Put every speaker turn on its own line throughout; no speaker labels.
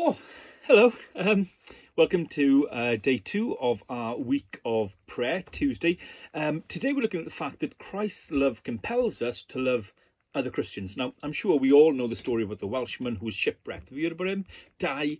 Oh, hello. Welcome to day 2 of our week of prayer, Tuesday. Today we're looking at the fact that Christ's love compels us to love other Christians. Now, I'm sure we all know the story about the Welshman who was shipwrecked. Have you heard about him? Di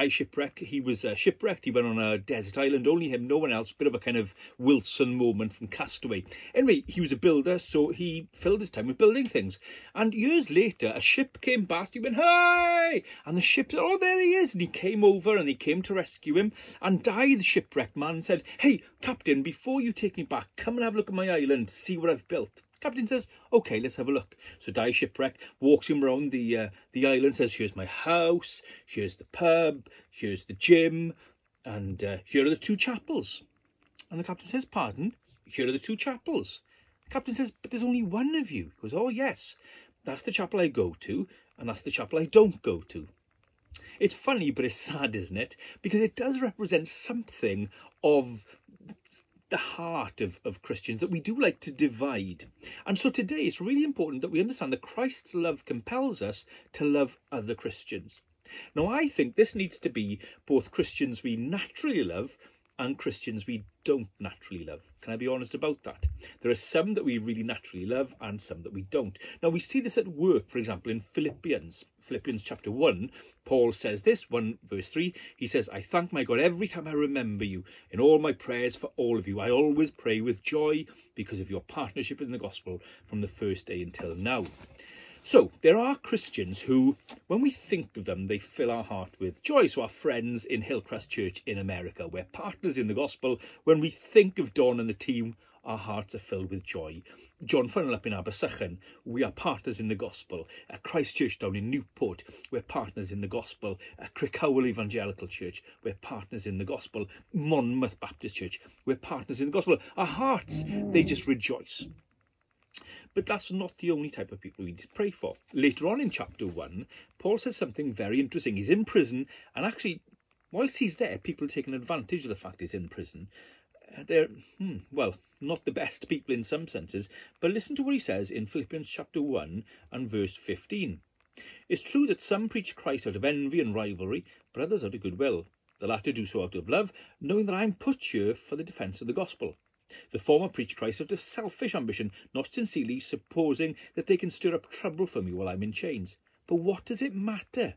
shipwreck. He was shipwrecked. He went on a desert island, only him, no one else. Bit of a kind of Wilson moment from Castaway. Anyway, he was a builder, so he filled his time with building things. And years later, a ship came past. He went, "Hey!" And the ship said, "Oh, there he is." And he came over and they came to rescue him. And Di, the shipwrecked man, said, "Hey, Captain, before you take me back, come and have a look at my island, see what I've built." Captain says, "Okay, let's have a look." So Di shipwreck walks him around the island, says, "Here's my house, here's the pub, here's the gym, and here are the 2 chapels." And the captain says, "Pardon? Here are the 2 chapels." The captain says, "But there's only one of you." He goes, "Oh yes, that's the chapel I go to, and that's the chapel I don't go to." It's funny, but it's sad, isn't it? Because it does represent something of the heart of Christians, that we do like to divide. And so today it's really important that we understand that Christ's love compels us to love other Christians. Now, I think this needs to be both Christians we naturally love and Christians we don't naturally love. Can I be honest about that? There are some that we really naturally love and some that we don't. Now, we see this at work, for example, in Philippians chapter 1. Paul says this, 1 verse 3. He says, "I thank my God every time I remember you. In all my prayers for all of you, I always pray with joy because of your partnership in the gospel from the first day until now." So there are Christians who, when we think of them, they fill our heart with joy. So our friends in Hillcrest Church in America, we're partners in the gospel. When we think of Don and the team, our hearts are filled with joy. John Funnel up in Abergavenny, we are partners in the gospel. At Christ Church down in Newport, we're partners in the gospel. At Crickhowell Evangelical Church, we're partners in the gospel. Monmouth Baptist Church, we're partners in the gospel. Our hearts, they just rejoice. But that's not the only type of people we need to pray for. Later on in chapter 1, Paul says something very interesting. He's in prison, and actually, whilst he's there, people are taking advantage of the fact he's in prison. They're, well, not the best people in some senses, but listen to what he says in Philippians chapter 1 and verse 15. "It's true that some preach Christ out of envy and rivalry, but others out of goodwill. The latter do so out of love, knowing that I am put here for the defence of the gospel. The former preach Christ out of selfish ambition, not sincerely, supposing that they can stir up trouble for me while I'm in chains. But what does it matter?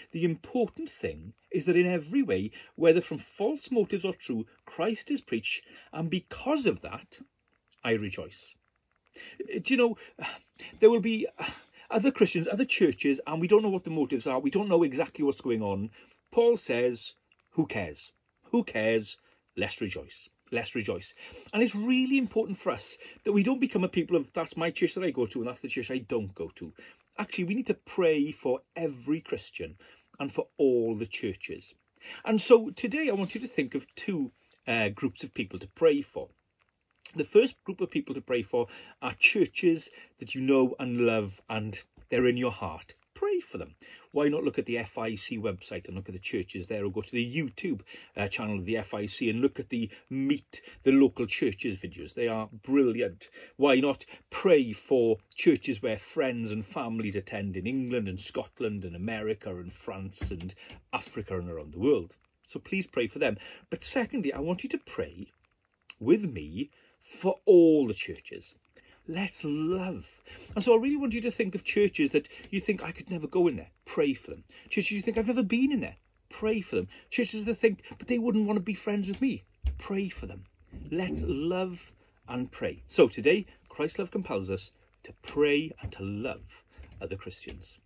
The important thing is that in every way, whether from false motives or true, Christ is preached, and because of that, I rejoice." Do you know, there will be other Christians, other churches, and we don't know what the motives are. We don't know exactly what's going on. Paul says, who cares? Who cares? Let's rejoice. Let's rejoice. And it's really important for us that we don't become a people of, that's my church that I go to and that's the church I don't go to. Actually, we need to pray for every Christian and for all the churches. And so today I want you to think of 2 groups of people to pray for. The first group of people to pray for are churches that you know and love and they're in your heart. Pray for them. Why not look at the FIC website and look at the churches there, or go to the YouTube channel of the FIC and look at the Meet the Local Churches videos. They are brilliant. Why not pray for churches where friends and families attend in England and Scotland and America and France and Africa and around the world? So please pray for them. But secondly, I want you to pray with me for all the churches. Let's love. And so I really want you to think of churches that you think, I could never go in there. Pray for them. Churches you think, I've never been in there. Pray for them. Churches that think, but they wouldn't want to be friends with me. Pray for them. Let's love and pray. So today, Christ's love compels us to pray and to love other Christians.